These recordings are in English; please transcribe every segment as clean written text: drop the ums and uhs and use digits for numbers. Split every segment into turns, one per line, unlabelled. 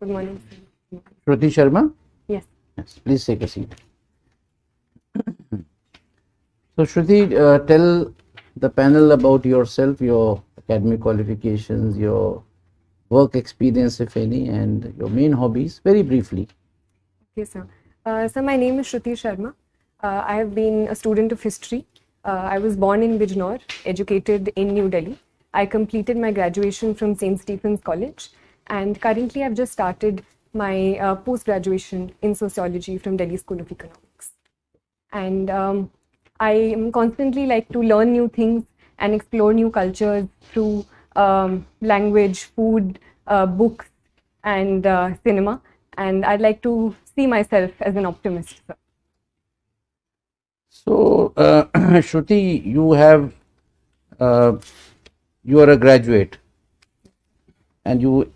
Good morning.
Shruti Sharma?
Yes.
Yes, please take a seat. So, Shruti, tell the panel about yourself, your academic qualifications, your work experience, if any, and your main hobbies, very briefly.
Okay, sir. So my name is Shruti Sharma. I have been a student of history. I was born in Bijnor, educated in New Delhi. I completed my graduation from St. Stephen's College, and currently I've just started my post-graduation in sociology from Delhi School of Economics. And I am constantly like to learn new things and explore new cultures through language, food, books, and cinema. And I'd like to see myself as an optimist.
So, Shruti, you are a graduate, and you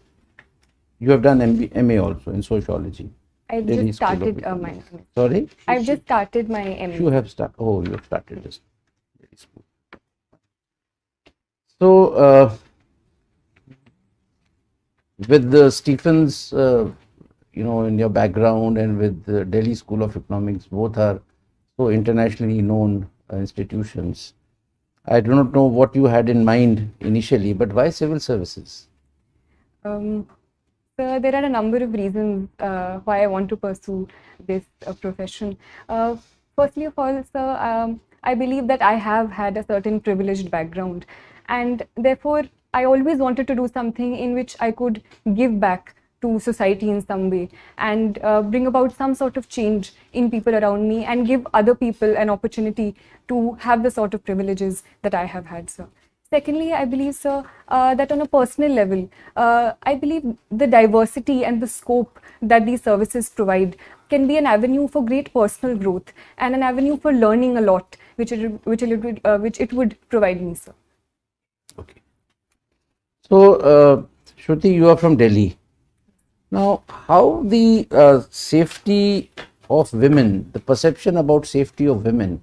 have done MA also in sociology.
I've
Delhi
just
School of
started my
Economics.
MA.
Sorry?
I've just started my MA.
You have started. Oh, you have started this. Delhi School. So, with the Stephens, in your background, and with the Delhi School of Economics, both are so internationally known institutions. I do not know what you had in mind initially, but why civil services?
So there are a number of reasons why I want to pursue this profession. Firstly of all, sir, I believe that I have had a certain privileged background, and therefore I always wanted to do something in which I could give back to society in some way and bring about some sort of change in people around me and give other people an opportunity to have the sort of privileges that I have had, sir. Secondly, I believe, sir, that on a personal level, I believe the diversity and the scope that these services provide can be an avenue for great personal growth and an avenue for learning a lot, which it would provide me, sir.
Okay. So, Shruti, you are from Delhi. Now, how the safety of women, the perception about safety of women,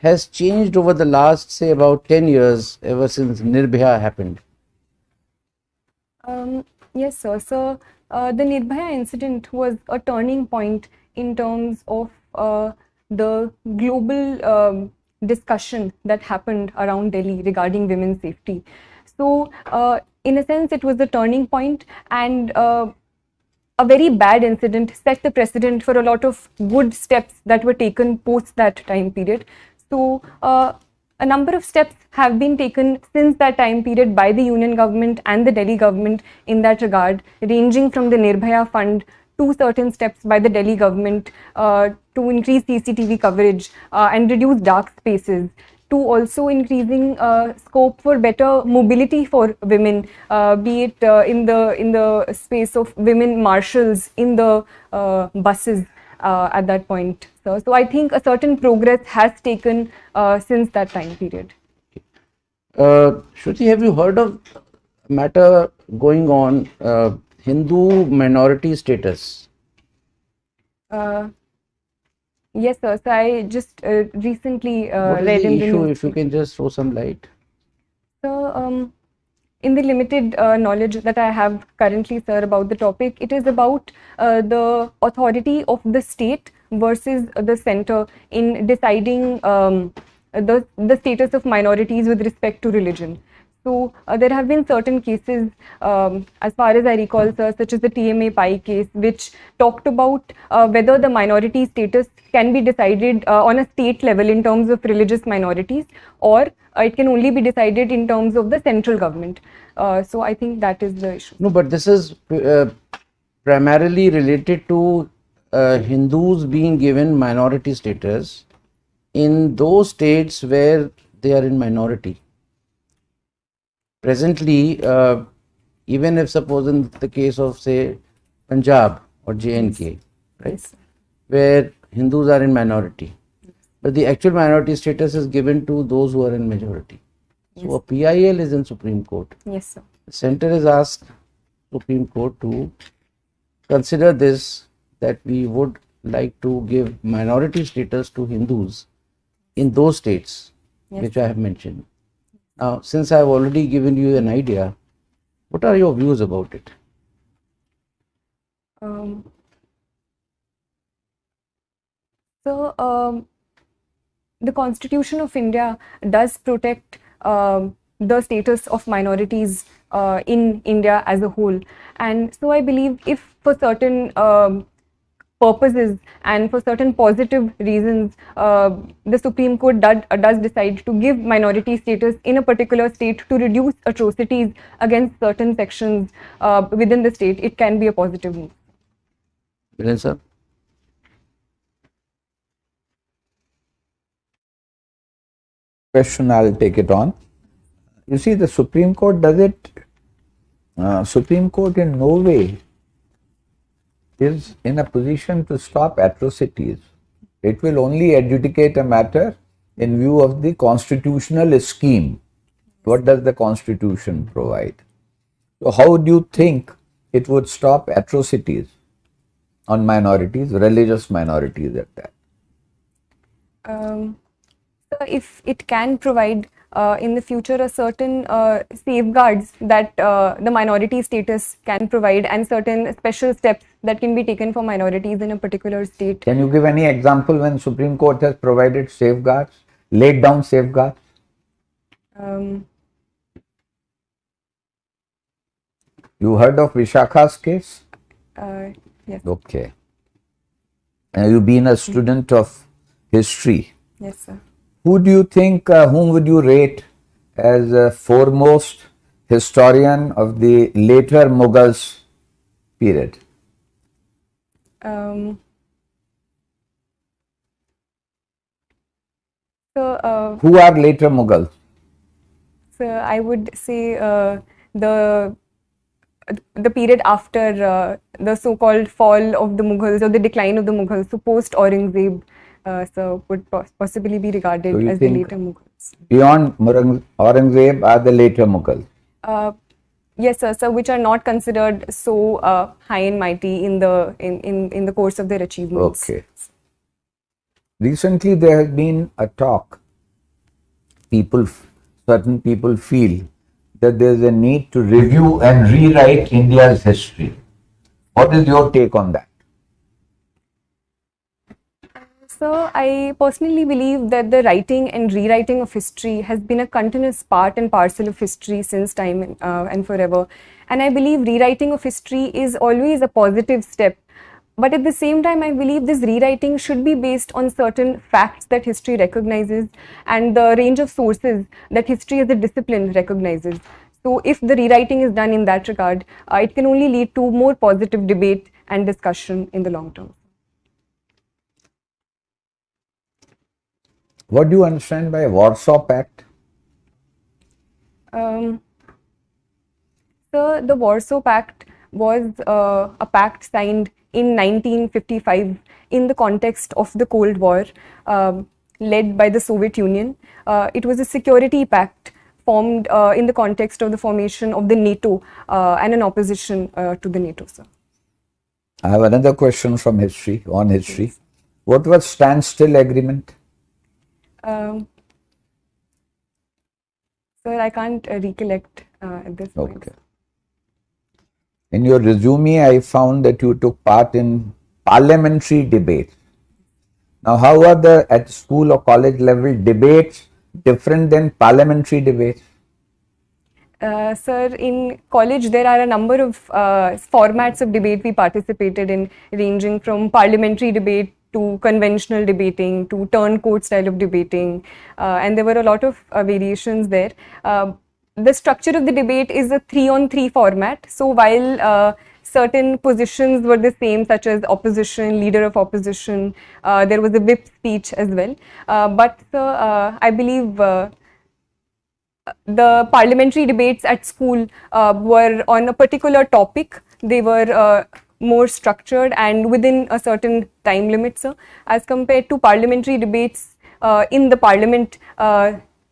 has changed over the last, say, about 10 years, ever since Nirbhaya happened?
Yes, sir. So the Nirbhaya incident was a turning point in terms of the global discussion that happened around Delhi regarding women's safety. So, in a sense, it was a turning point, and a very bad incident set the precedent for a lot of good steps that were taken post that time period. So, a number of steps have been taken since that time period by the union government and the Delhi government in that regard, ranging from the Nirbhaya Fund to certain steps by the Delhi government to increase CCTV coverage and reduce dark spaces, to also increasing scope for better mobility for women, be it in the space of women marshals in the buses at that point. So I think a certain progress has taken since that time period.
Shruti, have you heard of a matter going on, Hindu minority status?
Yes, sir. So I just recently
What is
read
the
in the
issue,
news.
if you can just throw some light?
So, in the limited knowledge that I have currently, sir, about the topic, it is about the authority of the state versus the center in deciding the status of minorities with respect to religion. So there have been certain cases, as far as I recall, sir, such as the TMA Pai case, which talked about whether the minority status can be decided on a state level in terms of religious minorities, or it can only be decided in terms of the central government. So I think that is the issue.
No, but this is primarily related to Hindus being given minority status in those states where they are in minority. Presently, even if suppose in the case of, say, Punjab or JNK, right,
Yes.
where Hindus are in minority, but the actual minority status is given to those who are in majority. So a PIL is in Supreme Court.
Yes, sir.
The center has asked Supreme Court to consider this, that we would like to give minority status to Hindus in those states which I have mentioned. Now, since I have already given you an idea, what are your views about it?
Um, so, the Constitution of India does protect the status of minorities in India as a whole. And so I believe if for certain purposes and for certain positive reasons, the Supreme Court does decide to give minority status in a particular state to reduce atrocities against certain sections within the state, it can be a positive move.
Viren sir?
Question, I'll take it on. You see, the Supreme Court does it. Supreme Court in no way is in a position to stop atrocities. It will only adjudicate a matter in view of the constitutional scheme. What does the Constitution provide? So how do you think it would stop atrocities on minorities, religious minorities at that?
So if it can provide in the future a certain safeguards that the minority status can provide and certain special steps that can be taken for minorities in a particular state.
Can you give any example when Supreme Court has provided safeguards, laid down safeguards? You heard of Vishakha's case?
Yes.
Okay. You've been a student of history.
Yes, sir.
Who do you think, whom would you rate as a foremost historian of the later Mughals period? Who are later Mughals?
So I would say the period after the so-called fall of the Mughals or the decline of the Mughals, so post Aurangzeb, so would possibly be regarded
So you
as the
think
later Mughals.
Beyond Aurangzeb are the later Mughals?
Yes, sir. So which are not considered so high and mighty in the course of their achievements.
Okay. Recently, there has been a talk. Certain people feel that there is a need to review and rewrite India's history. What is your take on that?
So I personally believe that the writing and rewriting of history has been a continuous part and parcel of history since time and forever. And I believe rewriting of history is always a positive step. But at the same time, I believe this rewriting should be based on certain facts that history recognizes and the range of sources that history as a discipline recognizes. So if the rewriting is done in that regard, it can only lead to more positive debate and discussion in the long term.
What do you understand by Warsaw Pact?
So the Warsaw Pact was a pact signed in 1955 in the context of the Cold War, led by the Soviet Union. It was a security pact formed in the context of the formation of the NATO and an opposition to the NATO, sir.
I have another question from history, on history. Yes. What was standstill agreement?
Sir, I can't recollect at this point.
Okay. In your resume, I found that you took part in parliamentary debates. Now, how are the at school or college level debates different than parliamentary debates?
Sir, in college there are a number of formats of debate we participated in, ranging from parliamentary debate to conventional debating to turncoat style of debating, and there were a lot of variations there. The structure of the debate is a 3-on-3 format. So while certain positions were the same, such as opposition, leader of opposition, there was a whip speech as well. But I believe the parliamentary debates at school were on a particular topic. They were more structured and within a certain time limit, sir. As compared to parliamentary debates in the parliament,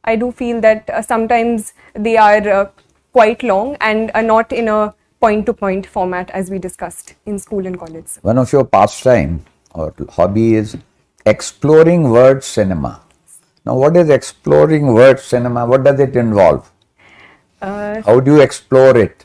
I do feel that sometimes they are quite long and are not in a point-to-point format as we discussed in school and college.
One of your pastime or hobby is exploring word cinema. Now, what is exploring word cinema? What does it involve? How do you explore it?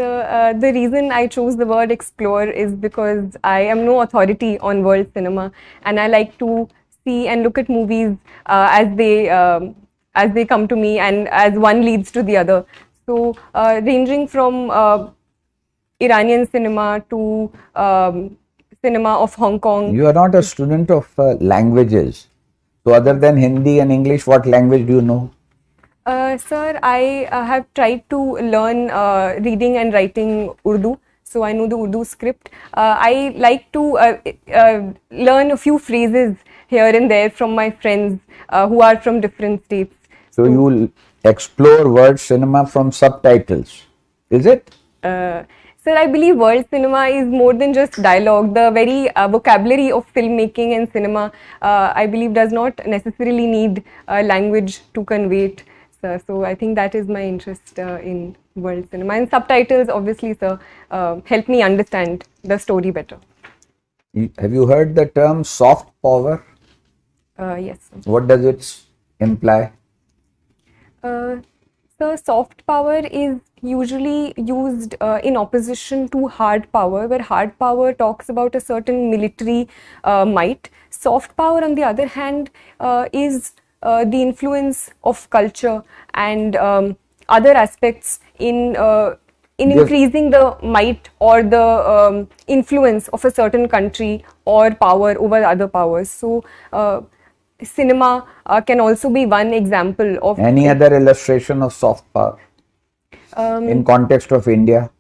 So the reason I chose the word explore is because I am no authority on world cinema, and I like to see and look at movies as they come to me, and as one leads to the other. So ranging from Iranian cinema to cinema of Hong Kong.
You are not a student of languages. So other than Hindi and English, what language do you know?
Sir, I have tried to learn reading and writing Urdu, so I know the Urdu script. I like to learn a few phrases here and there from my friends who are from different states.
So you will explore world cinema from subtitles, is it?
Sir, I believe world cinema is more than just dialogue. The very vocabulary of filmmaking and cinema, I believe, does not necessarily need language to convey it. Sir. So I think that is my interest in world cinema. And subtitles, obviously, sir, help me understand the story better.
Have you heard the term soft power?
Yes, sir.
What does it imply?
So soft power is usually used in opposition to hard power, where hard power talks about a certain military might. Soft power, on the other hand, is the influence of culture and other aspects in increasing the might or the influence of a certain country or power over other powers. So cinema can also be one example of
any other illustration of soft power in context of India.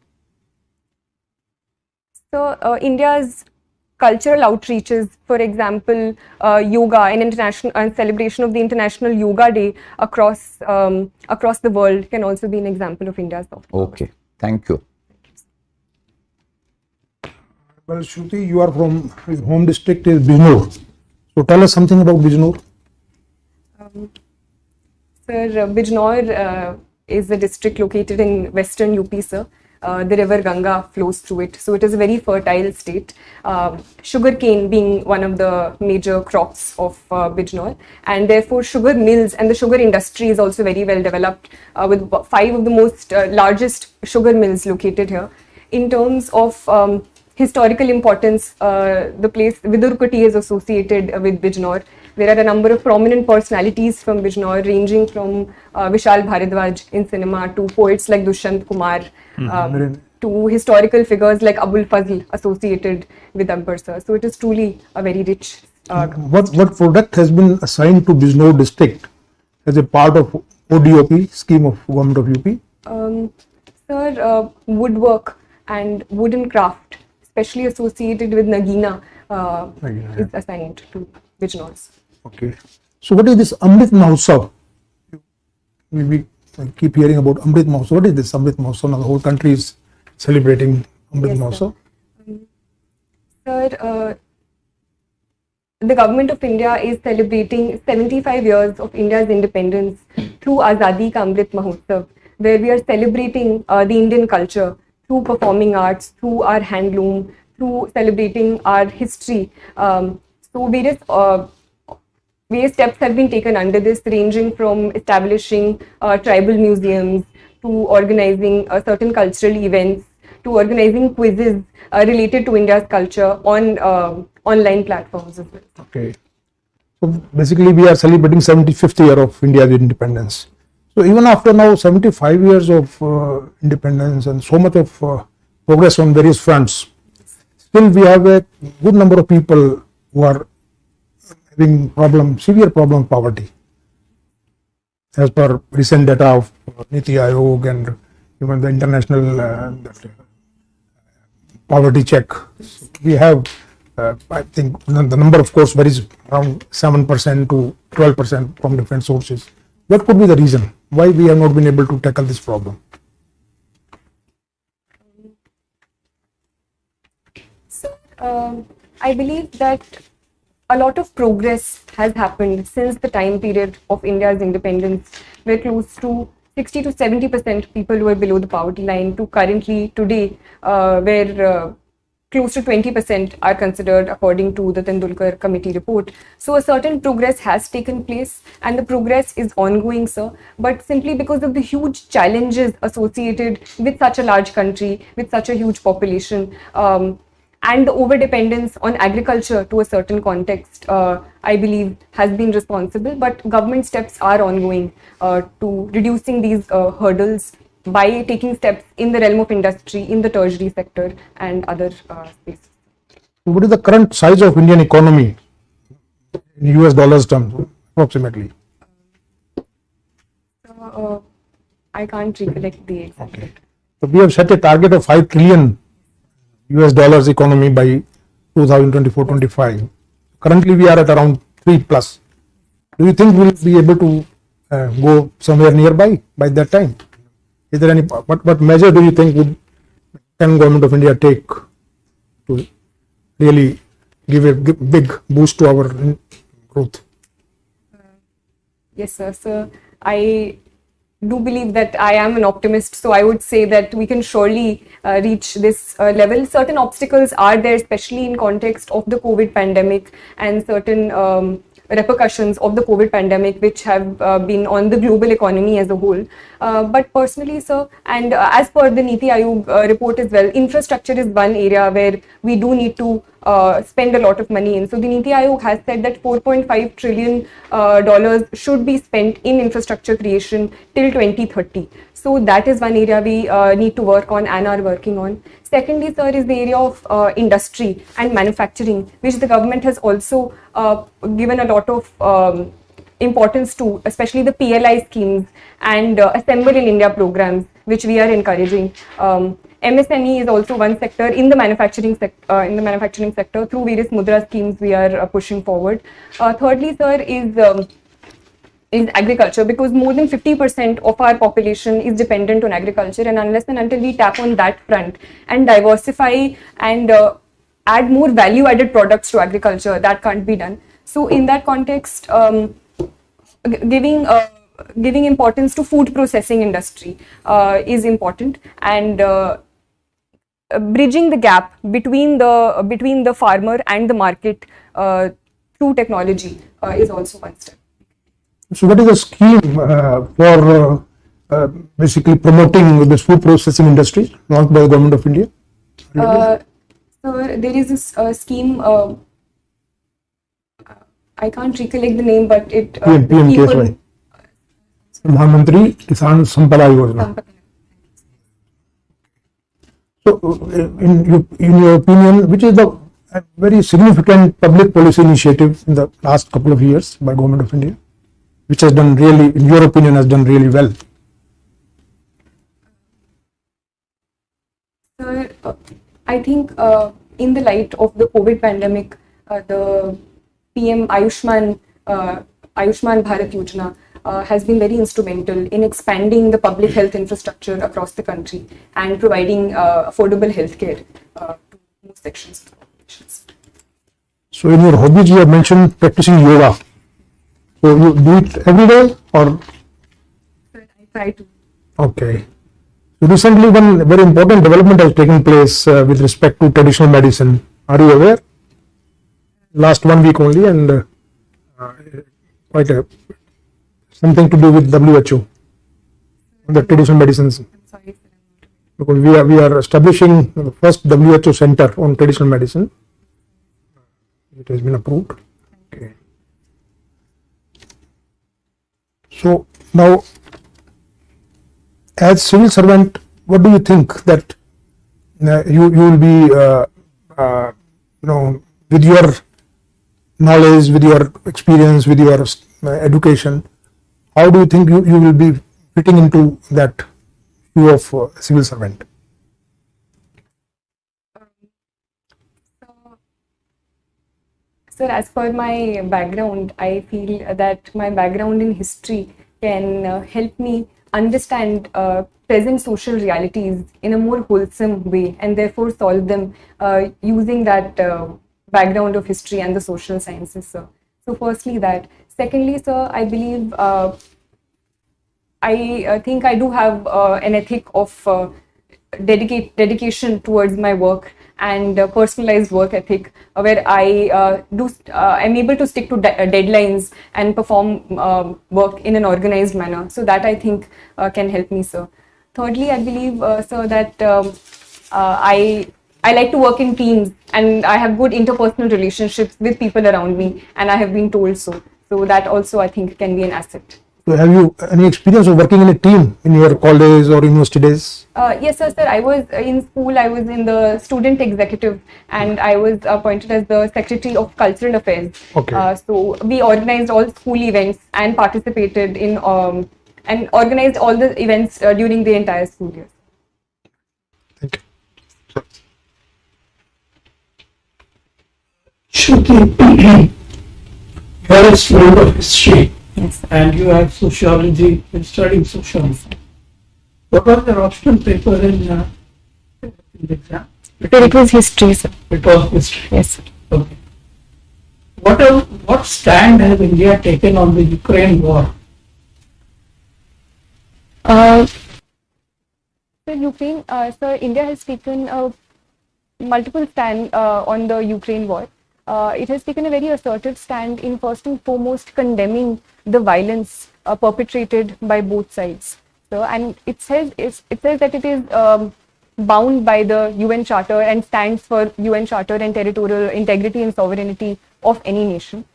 So India's cultural outreaches, for example, yoga, an international celebration of the International Yoga Day across the world, can also be an example of India's soft power.
Okay, thank you.
Well, Shruti, you are from home district is Bijnor. So tell us something about Bijnor.
Sir, Bijnor is a district located in western UP, sir. The river Ganga flows through it, so it is a very fertile state. Sugarcane being one of the major crops of Bijnor, and therefore sugar mills and the sugar industry is also very well developed, with 5 of the most largest sugar mills located here. In terms of historical importance, the place Vidurkuti is associated with Bijnor. There are a number of prominent personalities from Bijnor, ranging from Vishal Bharadwaj in cinema to poets like Dushyant Kumar, to historical figures like Abul Fazl associated with Ambersar. So it is truly a very rich.
What product has been assigned to Bijnor district as a part of ODOP scheme of government of UP?
Sir, woodwork and wooden craft, especially associated with Nagina, is assigned to Bijnors.
Okay. So what is this Amrit Mahotsav? We keep hearing about Amrit Mahotsav. What is this Amrit Mahotsav? Now the whole country is celebrating Amrit Mahotsav.
Sir, the government of India is celebrating 75 years of India's independence through Azadi Ka Amrit Mahotsav, where we are celebrating the Indian culture through performing arts, through our handloom, through celebrating our history. So various steps have been taken under this, ranging from establishing tribal museums to organizing certain cultural events to organizing quizzes related to India's culture on online platforms as well.
Okay. So basically we are celebrating 75th year of India's independence. So even after now 75 years of independence and so much of progress on various fronts, still we have a good number of people who are having severe problem poverty. As per recent data of Niti Aayog and even the international poverty check, we have, I think the number of course varies around 7% to 12% from different sources. What could be the reason why we have not been able to tackle this problem?
So, I believe that a lot of progress has happened since the time period of India's independence, where close to 60 to 70% people were below the poverty line, to currently today, where close to 20% are considered according to the Tendulkar committee report. So a certain progress has taken place and the progress is ongoing, sir. But simply because of the huge challenges associated with such a large country, with such a huge population, and the over-dependence on agriculture to a certain context, I believe, has been responsible. But government steps are ongoing to reducing these hurdles by taking steps in the realm of industry, in the tertiary sector and other spaces.
What is the current size of Indian economy in US dollars terms, approximately?
I can't recollect the exact.
Okay. So we have set a target of 5 trillion US dollars economy by 2024-25. Currently we are at around 3 plus. Do you think we'll be able to go somewhere nearby by that time? Is there any, what measure do you think can Government of India take to really give a big boost to our growth?
Yes, sir. So I do believe that I am an optimist. So I would say that we can surely reach this level. Certain obstacles are there, especially in context of the COVID pandemic and certain repercussions of the COVID pandemic, which have been on the global economy as a whole. But personally, sir, and as per the Niti Aayog report as well, infrastructure is one area where we do need to spend a lot of money in. So the Niti Aayog has said that $4.5 trillion should be spent in infrastructure creation till 2030. So that is one area we need to work on and are working on. Secondly, sir, is the area of industry and manufacturing, which the government has also given a lot of importance to, especially the PLI schemes and Assemble in India programs, which we are encouraging. MSME is also one sector in the manufacturing sector. Through various Mudra schemes, we are pushing forward. Thirdly, sir, is agriculture, because more than 50% of our population is dependent on agriculture, and unless and until we tap on that front and diversify and add more value-added products to agriculture, that can't be done. So in that context, giving importance to food processing industry is important, and bridging the gap between the farmer and the market through technology is also one step.
So what is the scheme for basically promoting this food processing industry launched by the Government of India?
So there is this scheme, I can't recollect the name, but it
PM Pradhan Mantri Kisan Sampada Yojana. So in your opinion, which is the very significant public policy initiative in the last couple of years by Government of India, which has done really, in your opinion, has done really well?
Sir, I think in the light of the COVID pandemic, the PM Ayushman Bharat Yojana has been very instrumental in expanding the public health infrastructure across the country and providing affordable healthcare to most sections of the population.
So in your hobbies, you have mentioned practicing yoga. So you do it every day, or?
I try to.
Okay. So recently, one very important development has taken place with respect to traditional medicine. Are you aware? Last 1 week only, and something to do with WHO, the traditional medicines.
I'm sorry, sir.
Because we are establishing the first WHO center on traditional medicine. It has been approved. Okay. So now, as civil servant, what do you think that you will be, with your knowledge, with your experience, with your education, how do you think you will be fitting into that view of civil servant?
Sir, as per my background, I feel that my background in history can help me understand present social realities in a more wholesome way, and therefore solve them using that background of history and the social sciences, sir. So firstly that. Secondly, sir, I believe I think I do have an ethic of dedication towards my work and personalized work ethic, where I am able to stick to deadlines and perform work in an organized manner. So that I think can help me, sir. Thirdly, I believe, sir, that I like to work in teams, and I have good interpersonal relationships with people around me, and I have been told so. So that also I think can be an asset.
So have you any experience of working in a team in your college or university days?
Yes, sir. I was in school. I was in the student executive, and I was appointed as the secretary of cultural affairs.
Okay.
So we organized all school events and participated in and organized all the events during the entire school year.
Thank you.
Shruti, you are a student of history.
Yes,
And you have sociology, and studying sociology. What was your optional paper in the exam?
it was history, sir.
It was history.
Yes, sir.
Okay. What stand has India taken on the Ukraine war?
So Ukraine, sir, India has taken multiple stand on the Ukraine war. It has taken a very assertive stand in first and foremost condemning the violence perpetrated by both sides. So, and it says that it is bound by the UN Charter and stands for UN Charter and territorial integrity and sovereignty of any nation.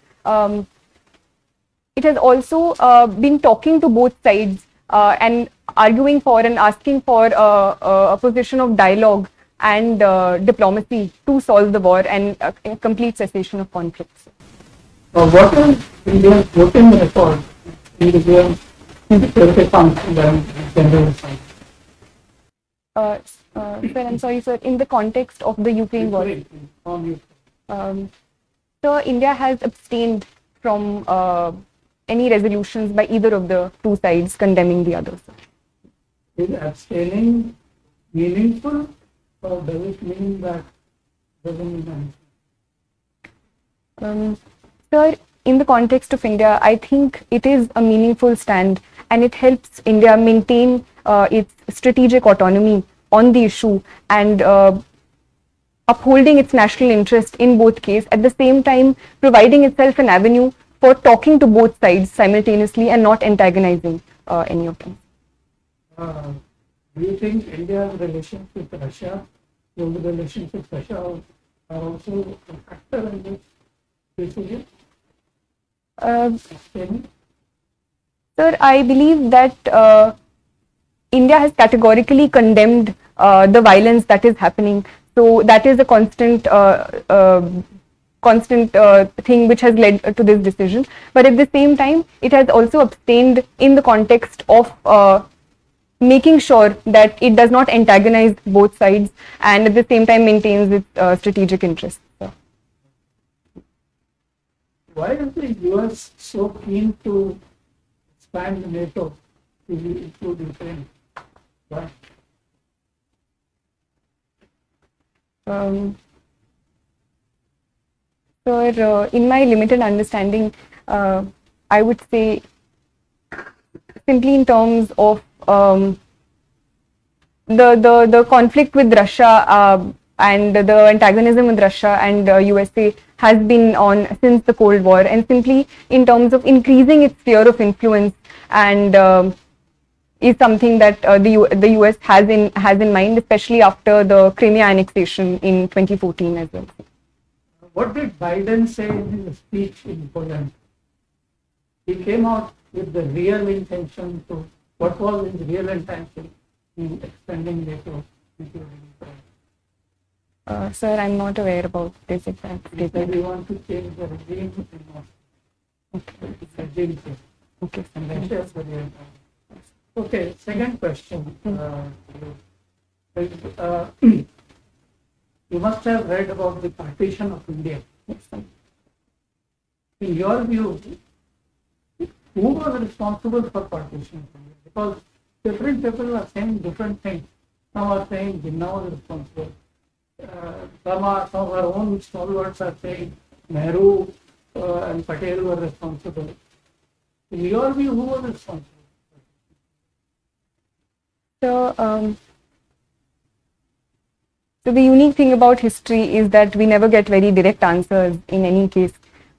It has also been talking to both sides and arguing for and asking for a position of dialogue and diplomacy to solve the war and a complete cessation of conflicts.
What is India's voting record in the UN Security Council and General Assembly?
Sir, I'm sorry, sir. In the context of the Ukraine war, so India has abstained from any resolutions by either of the two sides condemning the other.
Is abstaining meaningful, or does it mean that doesn't mean anything?
Sir, in the context of India, I think it is a meaningful stand, and it helps India maintain its strategic autonomy on the issue and upholding its national interest in both cases, at the same time providing itself an avenue for talking to both sides simultaneously and not antagonizing any of them.
Do you think India's relations with Russia, those relations with Russia are also a factor in this decision? Abstaining?
Sir, I believe that India has categorically condemned the violence that is happening. So that is a constant thing which has led to this decision. But at the same time, it has also abstained in the context of making sure that it does not antagonize both sides and at the same time maintains its strategic interests. So.
Why is the US so keen to expand NATO to include Ukraine? Why?
So, in my limited understanding, I would say simply in terms of the conflict with Russia and the antagonism with Russia and USA has been on since the Cold War, and simply in terms of increasing its sphere of influence and is something that the US has in mind, especially after the Crimea annexation in 2014 as well.
What did Biden say in his speech in Poland? He came out with the real intention to, what was his real intention in extending NATO including Ukraine?
Sir, I'm not aware about this exact
He said
statement.
we want to change the regime in Moscow.
Okay.
Regime change.
Okay.
And that's the real time. Okay, second question. You must have read about the partition of India.
Yes, sir.
In your view, who was responsible for partition of India? Because different people are saying different things. Some are saying Jinnah was responsible. Some of our own stalwarts are saying Nehru and Patel were responsible. In your view, who was responsible?
So, So the unique thing about history is that we never get very direct answers in any case.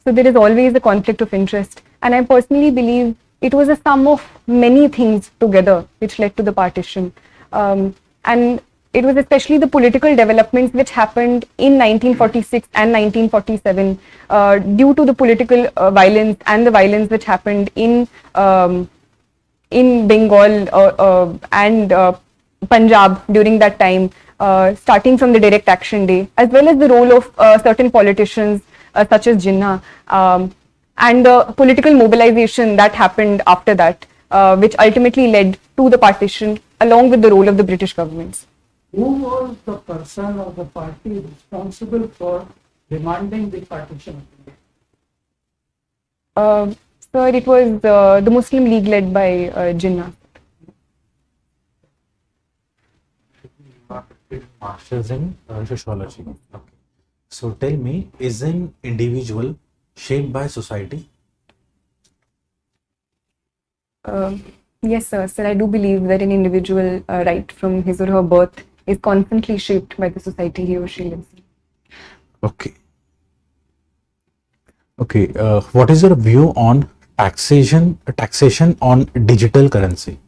So there is always a conflict of interest. And I personally believe it was a sum of many things together which led to the partition. And it was especially the political developments which happened in 1946 and 1947 due to the political violence and the violence which happened in Bengal and Punjab during that time, starting from the Direct Action Day, as well as the role of certain politicians such as Jinnah, and the political mobilization that happened after that, which ultimately led to the partition, along with the role of the British governments.
Who was the person or the party responsible for demanding the partition of India?
Sir, it was the Muslim League led by Jinnah.
Masters in sociology. Okay. So tell me, is an individual shaped by society?
Yes, sir. Sir, I do believe that an individual, right from his or her birth, is constantly shaped by the society he or she lives in.
Okay. Okay. What is your view on taxation on digital currency?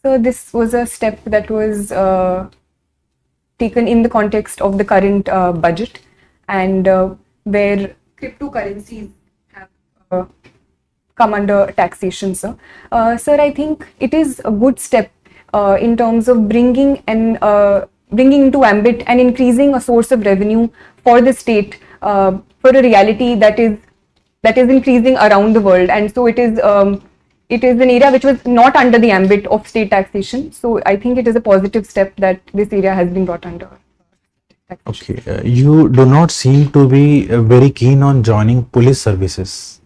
So this was a step that was taken in the context of the current budget, and where cryptocurrencies have come under taxation, sir. Sir, I think it is a good step in terms of bringing into ambit and increasing a source of revenue for the state for a reality that is increasing around the world, and so it is an area which was not under the ambit of state taxation. So I think it is a positive step that this area has been brought under taxation.
Okay. You do not seem to be very keen on joining police services.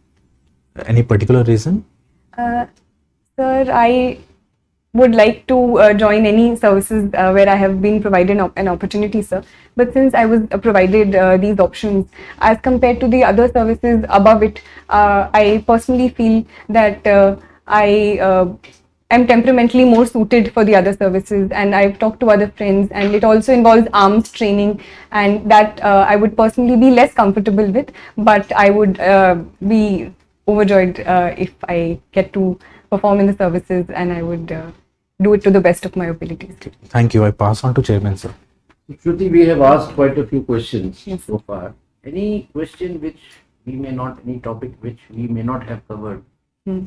Any particular reason?
Sir, I would like to join any services where I have been provided an opportunity, sir. But since I was provided these options, as compared to the other services above it, I personally feel that I am temperamentally more suited for the other services, and I've talked to other friends, and it also involves arms training, and that I would personally be less comfortable with, but I would be overjoyed if I get to perform in the services, and I would do it to the best of my abilities.
Thank you. I pass on to Chairman, sir.
Shruti, we have asked quite a few questions so far. Any question any topic which we may not have covered,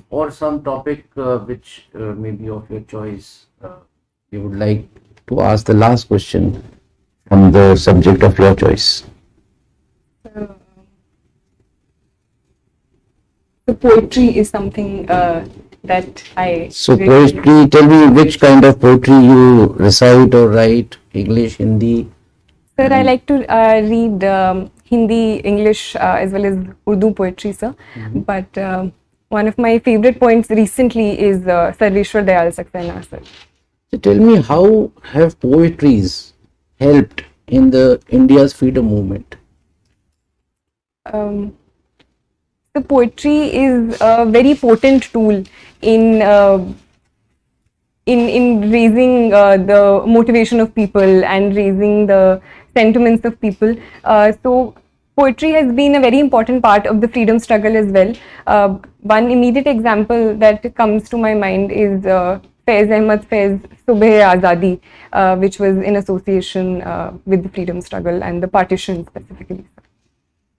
or some topic which may be of your choice, you would like to ask the last question from the subject of your choice?
So poetry is something that I...
So poetry, tell me which kind of poetry you recite or write, English, Hindi?
Sir, I like to read Hindi, English as well as Urdu poetry, sir. But one of my favorite poets recently is Sarveshwar Dayal Saxena, sir.
So tell me, how have poetries helped in the India's freedom movement?
The poetry is a very potent tool in raising the motivation of people and raising the sentiments of people. So poetry has been a very important part of the freedom struggle as well. One immediate example that comes to my mind is Faiz Ahmad Faiz Subh Azadi, which was in association with the freedom struggle and the partition specifically.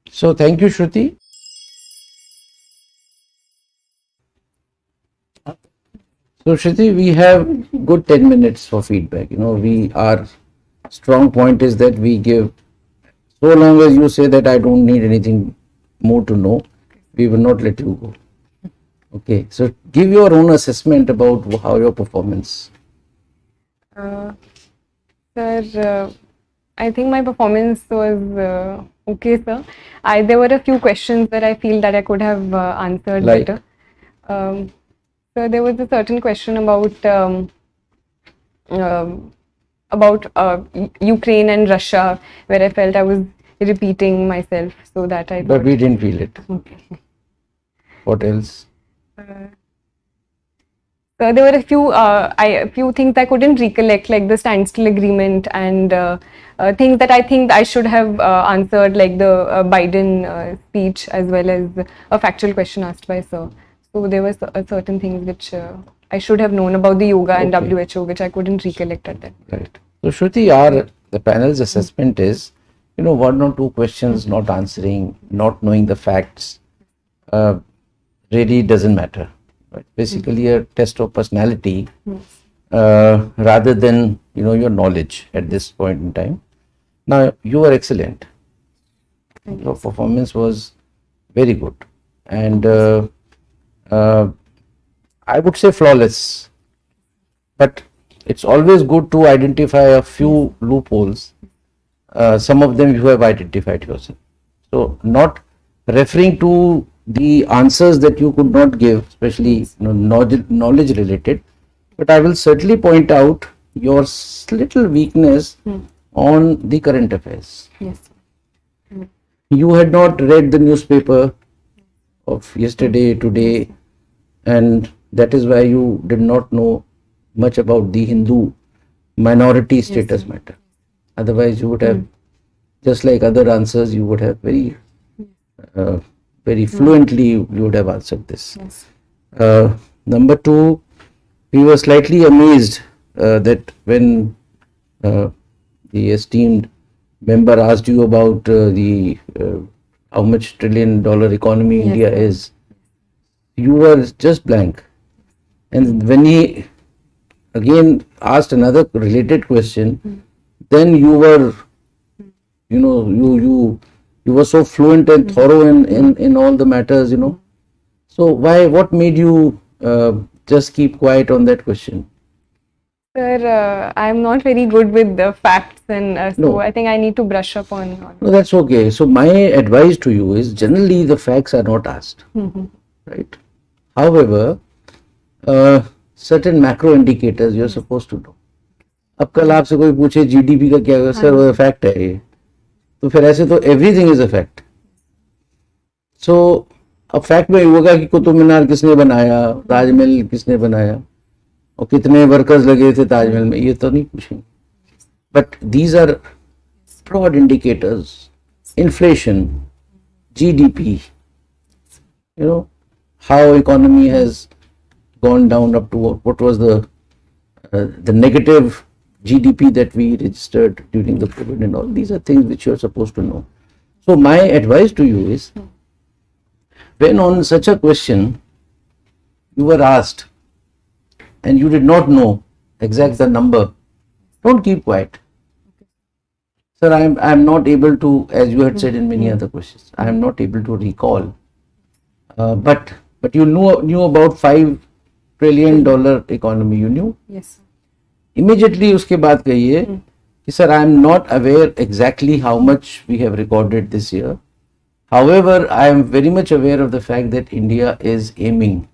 So thank you, Shruti. So Shruti, we have good 10 minutes for feedback. Our strong point is that we give, so long as you say that I don't need anything more to know, we will not let you go. Okay, so give your own assessment about how your performance.
Sir, I think my performance was okay, sir. There were a few questions that I feel that I could have answered better. So there was a certain question about Ukraine and Russia, where I felt I was repeating myself, so that I.
But we didn't feel it.
Okay.
What else?
There were a few things I couldn't recollect, like the standstill agreement and things that I think I should have answered, like the Biden speech, as well as a factual question asked by Sir. So there were certain things which I should have known about the yoga and
Okay.
WHO, which I couldn't recollect at that.
Right. So Shruti, the panel's assessment is, one or two questions not answering, not knowing the facts, really doesn't matter. Right? Basically, a test of personality rather than your knowledge at this point in time. Now you were excellent. Your performance was very good, and I would say flawless. But it's always good to identify a few loopholes. Some of them you have identified yourself. So not referring to the answers that you could not give, especially knowledge related, but I will certainly point out your little weakness on the current affairs.
Yes.
You had not read the newspaper of yesterday, today, and that is why you did not know much about the Hindu minority status matter. Otherwise, you would have, just like other answers, you would have very fluently, you would have answered this.
Yes.
Number two, we were slightly amazed that when the esteemed member asked you about the how much $1 trillion economy India is, you were just blank. And when he again asked another related question, then you were, you were so fluent and thorough in all the matters, So what made you just keep quiet on that question?
Sir, I'm not very good with the facts, and so
No.
I think I need to brush up on.
No, that's okay. So my advice to you is generally the facts are not asked, right? However, certain macro indicators you're supposed to know. अब कल आपसे कोई पूछे GDP का क्या होगा, sir वो fact है ये, तो फिर ऐसे तो एवरीथिंग इज अ फैक्ट. सो अब फैक्ट में होगा कि कुतुब मीनार किसने बनाया, ताजमहल किसने बनाया, और कितने वर्कर्स लगे थे ताजमहल में, ये तो नहीं पूछेंगे. But these are broad indicators, inflation, GDP, how economy has gone down up to what was the negative GDP that we registered during the COVID and all. These are things which you are supposed to know. So my advice to you is, when on such a question you were asked and you did not know exact the number, don't keep quiet. Sir, I am not able to, as you had said in many other questions, I am not able to recall. But you knew about $5 trillion economy. You knew.
Yes.
Immediately उसके बाद कहिए कि sir, I am not aware exactly how much we have recorded this year. However, I am very much aware of the fact that India is aiming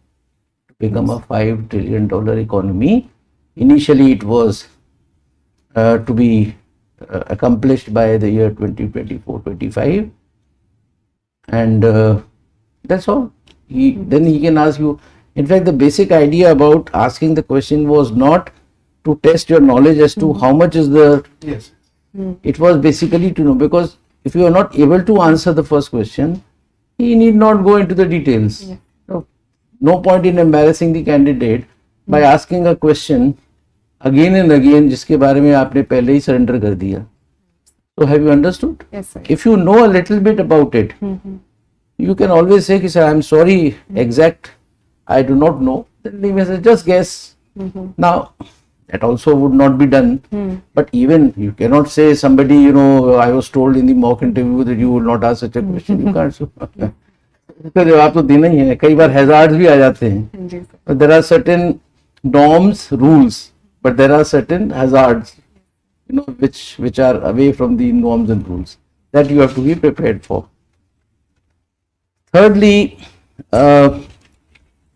to become a $5 trillion economy. Initially, it was to be accomplished by the year 2024-25, and that's all. Then he can ask you. In fact, the basic idea about asking the question was not to test your knowledge as to how much is the.
Yes.
It was basically to know, because if you are not able to answer the first question, he need not go into the details. No point in embarrassing the candidate by asking a question again and again जिसके बारे में आपने पहले ही surrender कर दिया. So have you understood?
Yes, sir.
If you know a little bit about it, you can always say, sir, I'm sorry, exact, I do not know. Then he may say, just guess. Now, that also would not be done. But even you cannot say somebody, I was told in the mock interview that you will not ask such a question. You can't. उसका जवाब तो देना ही है. कई बार hazards भी आ जाते हैं. But there are certain norms, rules, but there are certain hazards, which are away from the norms and rules that you have to be prepared for. Thirdly,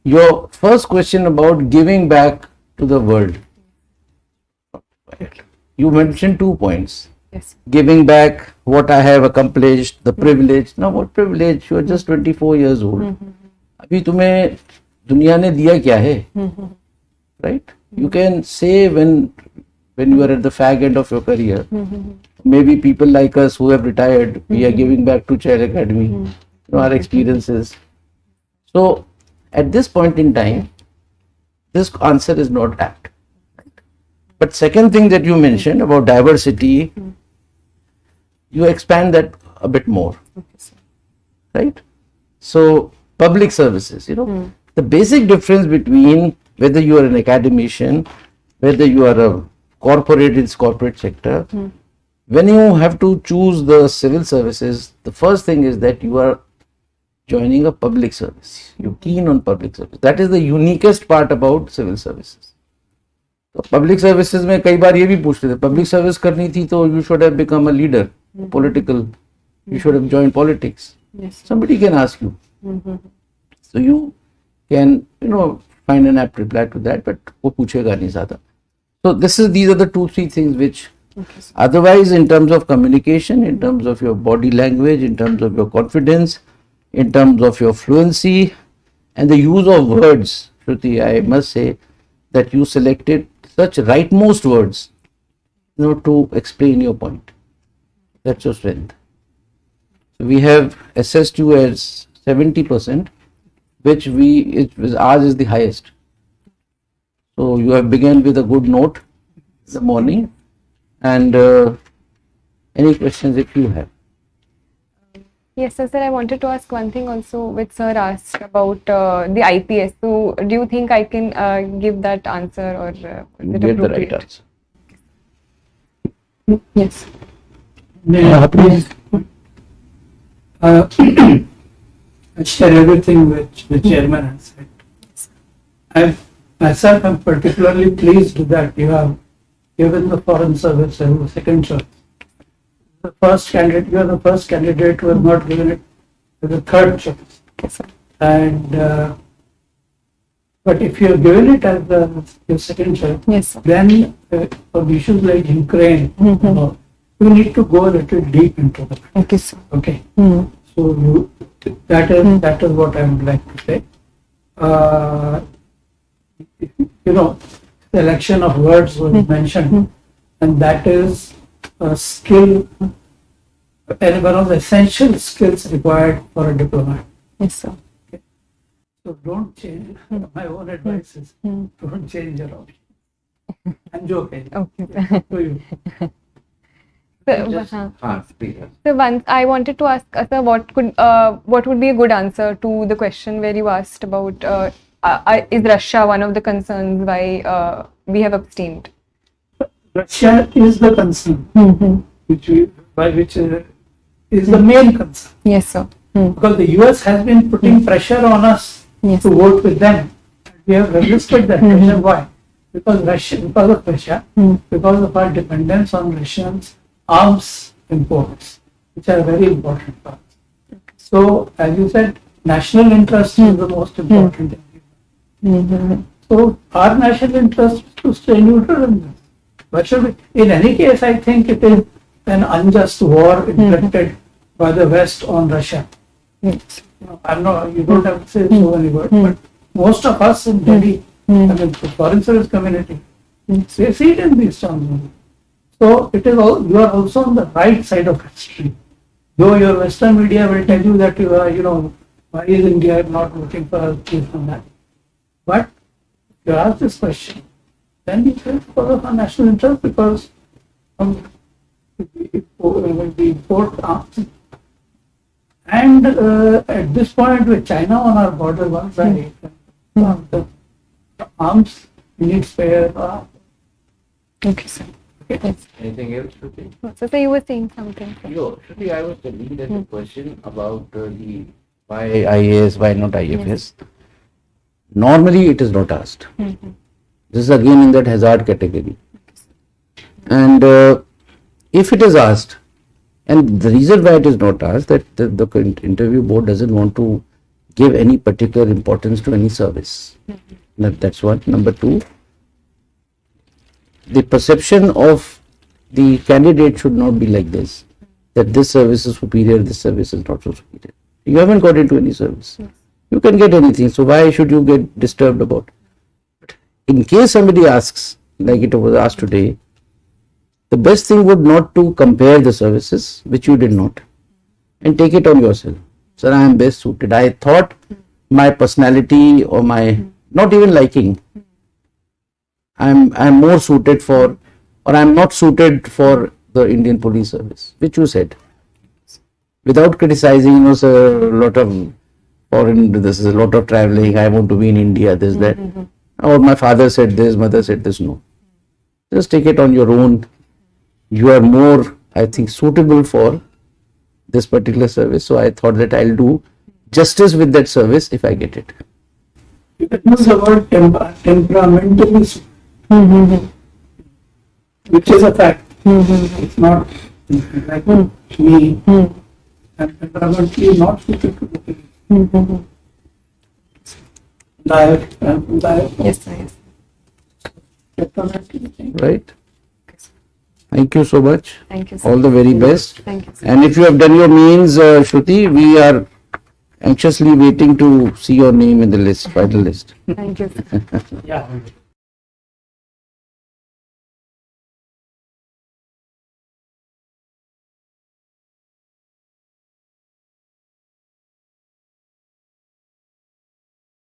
your first question about giving back to the world. You mentioned 2 points.
Yes.
Giving back what I have accomplished, the privilege. Now, what privilege? You are just 24 years old. अभी तुम्हें दुनिया ने दिया क्या है? right? You can say when you are at the fag end of your career, maybe people like us who have retired, we are giving back to Child Academy, our experiences. So at this point in time, this answer is not apt. But second thing that you mentioned about diversity, you expand that a bit more, right? So public services, the basic difference between whether you are an academician, whether you are a corporate in corporate sector, when you have to choose the civil services, the first thing is that you are joining a public service. You're keen on public service. That is the uniquest part about civil services. तो public services में कई बार ये भी पूछते थे, public service करनी थी तो you should have become a leader, political, you should have joined politics.
Yes.
Somebody can ask you. So you can, find an apt reply to that, but वो पूछेगा नहीं ज़्यादा. So these are the 2-3 things which otherwise in terms of communication, in terms of your body language, in terms of your confidence, in terms of your fluency and the use of words, Shruti, I must say that you selected such rightmost words, to explain your point. That's your strength. So we have assessed you as 70%, which ours is the highest. So you have begun with a good note in the morning, and any questions if you have.
Yes, sir. I wanted to ask one thing also, which sir asked about the IPS. So, do you think I can give that answer, or is
You
it
get the
appropriate?
right answer.
Yes.
Please, I share everything which the chairman has said. Myself am particularly pleased that you have given the foreign service as the second choice. You are the first candidate who has not given it as the third choice.
Yes, sir.
And but if you have given it as your second choice,
Yes, sir.
then for issues like Ukraine, you need to go a little deep into that.
Okay, sir.
Okay. So that is what I would like to say. Selection of words was mentioned, and that is a skill, and one of the essential skills required for a diplomat.
Yes, sir.
So don't change. My own advice is don't change your option. I'm joking.
Okay, sir.
To you.
So once I wanted to ask, sir, what would be a good answer to the question where you asked about is Russia one of the concerns why we have abstained?
Russia is the concern, which is the main concern,
Yes, sir.
because the US has been putting pressure on us
Yes.
to vote with them. We have resisted that pressure. Why? Because of Russia, because of our dependence on Russians arms imports, which are very important for us. So, as you said, national interest is the most important thing. So, our national interest is to stay neutral in this. But should we, in any case, I think it is an unjust war inflicted by the West on Russia.
Yes.
I'm not, you don't have to say so many words, but most of us in Delhi, the foreign service community, they see it in these terms. So it is you are also on the right side of history. Though your Western media will tell you that you are, why is India not voting for us, this and that. But if you ask this question, then you say because of our national interest, because we import arms. And at this point, with China on our border, one side, the arms need spare.
Okay, sir. Yes.
Anything else, Shruti?
So you were saying something. Sir.
No, Shruti, I was telling that the question about the why IAS, why not IFS. Normally, it is not asked. This is again in that hazard category. And if it is asked, and the reason why it is not asked, that the interview board doesn't want to give any particular importance to any service. That's one. Number two, the perception of the candidate should not be like this, that this service is superior, this service is not so superior. You haven't got into any service. You can get anything, so why should you get disturbed about it? in case somebody asks, like it was asked today, the best thing would not to compare the services, which you did not, and take it on yourself. Sir, I am best suited. I thought my personality or my not even liking, I'm more suited for, or I'm not suited for the Indian police service, which you said. Without criticizing, you know, sir, a lot of foreign, this is a lot of traveling, I want to be in India, this, that. Or my father said this, mother said this, no. Just take it on your own. You are more, I think, suitable for this particular service. So I thought that I'll do justice with that service if I get it.
It was the word temperamentally, which is a fact. It's not like me. I'm temperamentally not suited to the police.
Yes, sir. Yes.
Temperamentally.
Right? Thank you so much.
Thank you, sir.
All the very best.
Thank you, sir.
And if you have done your means, Shruti, we are anxiously waiting to see your name in the list, final list.
Thank you, sir.
Yeah.